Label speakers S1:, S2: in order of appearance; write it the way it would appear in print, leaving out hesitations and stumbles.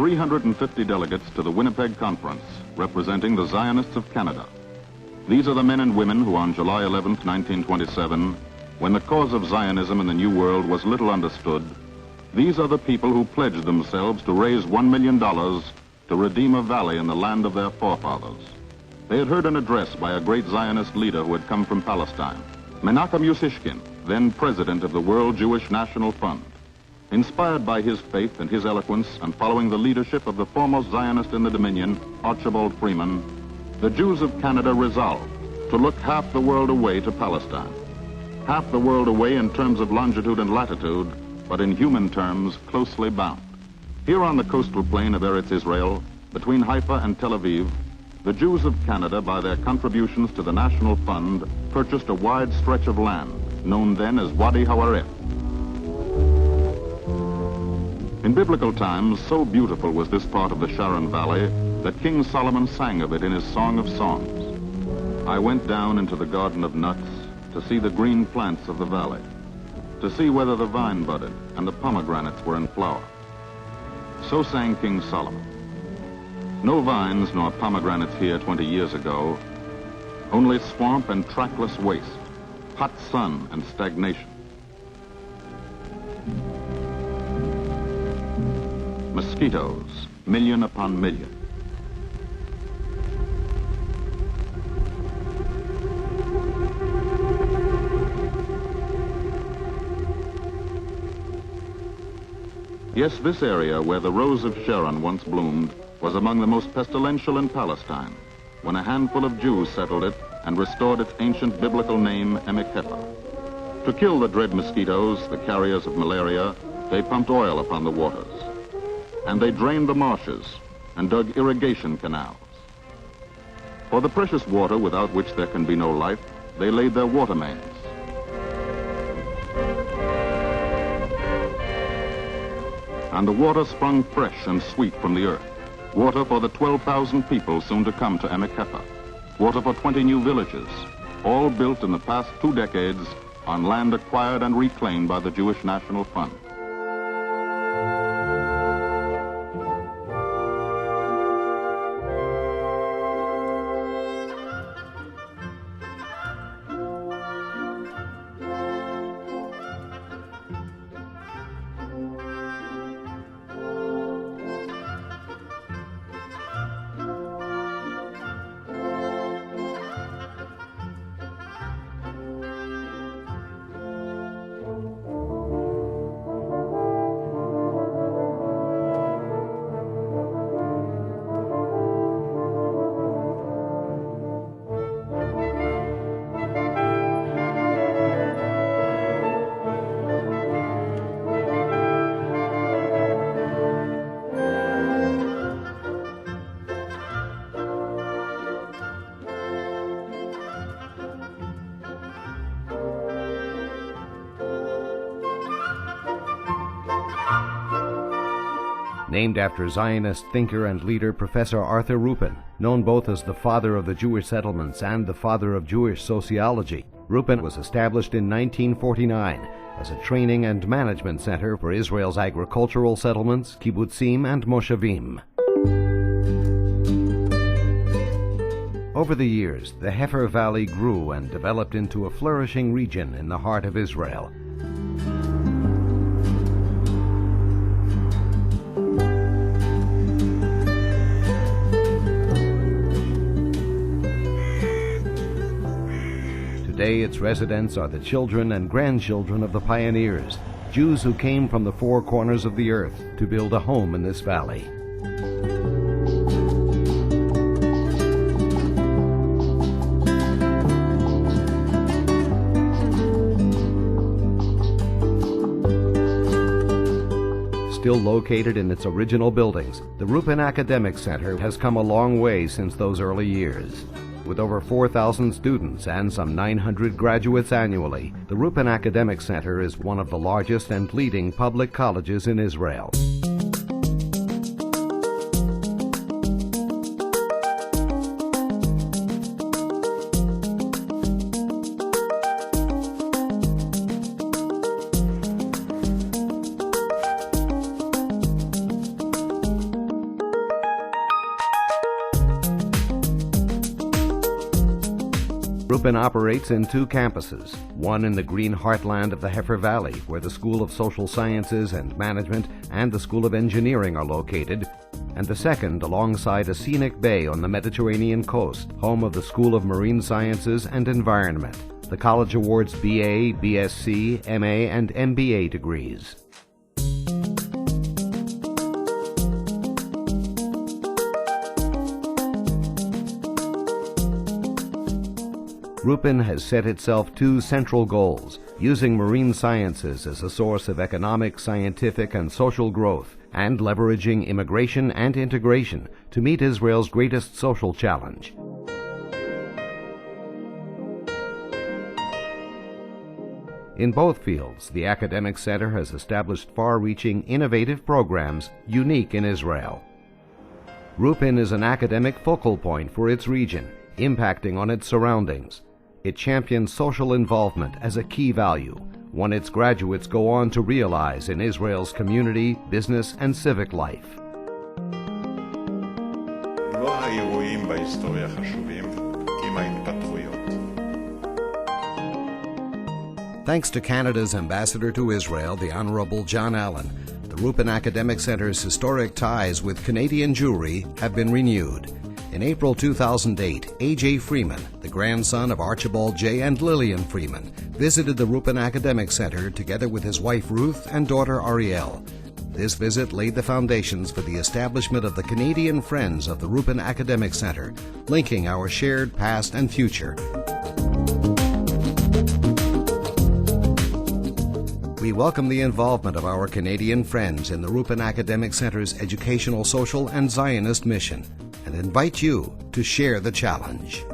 S1: 350 delegates to the Winnipeg Conference, representing the Zionists of Canada. These are the men and women who on July 11, 1927, when the cause of Zionism in the New World was little understood, these are the people who pledged themselves to raise $1 million to redeem a valley in the land of their forefathers. They had heard an address by a great Zionist leader who had come from Palestine, Menachem Yusishkin, then president of the World Jewish National Fund. Inspired by his faith and his eloquence and following the leadership of the foremost Zionist in the Dominion, Archibald Freeman, the Jews of Canada resolved to look half the world away to Palestine. Half the world away in terms of longitude and latitude, but in human terms closely bound. Here on the coastal plain of Eretz Israel, between Haifa and Tel Aviv, the Jews of Canada, by their contributions to the National Fund, purchased a wide stretch of land, known then as Wadi Hawaref. In biblical times, so beautiful was this part of the Sharon Valley that King Solomon sang of it in his Song of Songs. I went down into the garden of nuts to see the green plants of the valley, to see whether the vine budded and the pomegranates were in flower. So sang King Solomon. No vines nor pomegranates here 20 years ago, only swamp and trackless waste, hot sun and stagnation. Mosquitoes, million upon million. Yes, this area where the rose of Sharon once bloomed was among the most pestilential in Palestine, when a handful of Jews settled it and restored its ancient biblical name, Emikepa. To kill the dread mosquitoes, the carriers of malaria, they pumped oil upon the waters. And they drained the marshes and dug irrigation canals. For the precious water without which there can be no life, they laid their water mains. And the water sprung fresh and sweet from the earth. Water for the 12,000 people soon to come to Emikepa. Water for 20 new villages, all built in the past 2 decades on land acquired and reclaimed by the Jewish National Fund.
S2: Named after Zionist thinker and leader Professor Arthur Ruppin, known both as the father of the Jewish settlements and the father of Jewish sociology. Ruppin was established in 1949 as a training and management center for Israel's agricultural settlements, kibbutzim and moshavim. Over the years, the Heifer Valley grew and developed into a flourishing region in the heart of Israel. Today, its residents are the children and grandchildren of the pioneers, Jews who came from the 4 corners of the earth to build a home in this valley. Still located in its original buildings, the Ruppin Academic Center has come a long way since those early years. With over 4,000 students and some 900 graduates annually, the Ruppin Academic Center is one of the largest and leading public colleges in Israel. RUPPIN operates in 2 campuses, one in the green heartland of the Heifer Valley, where the School of Social Sciences and Management and the School of Engineering are located, and the second alongside a scenic bay on the Mediterranean coast, home of the School of Marine Sciences and Environment. The college awards BA, BSc, MA, and MBA degrees. RUPPIN has set itself 2 central goals: using marine sciences as a source of economic, scientific, and social growth, and leveraging immigration and integration to meet Israel's greatest social challenge. In both fields, the Academic Center has established far-reaching, innovative programs unique in Israel. RUPPIN is an academic focal point for its region, impacting on its surroundings. It champions social involvement as a key value, one its graduates go on to realize in Israel's community, business, and civic life.
S3: לא האירועים בהיסטוריה חשובים, עם ההתפתחויות.
S2: Thanks to Canada's ambassador to Israel, the Honorable John Allen, the RUPPIN Academic Center's historic ties with Canadian Jewry have been renewed. In April 2008, A.J. Freeman, the grandson of Archibald J. and Lillian Freeman, visited the RUPPIN Academic Center together with his wife Ruth and daughter Ariel. This visit laid the foundations for the establishment of the Canadian Friends of the RUPPIN Academic Center, linking our shared past and future. We welcome the involvement of our Canadian friends in the RUPPIN Academic Center's educational, social, and Zionist mission, and invite you to share the challenge.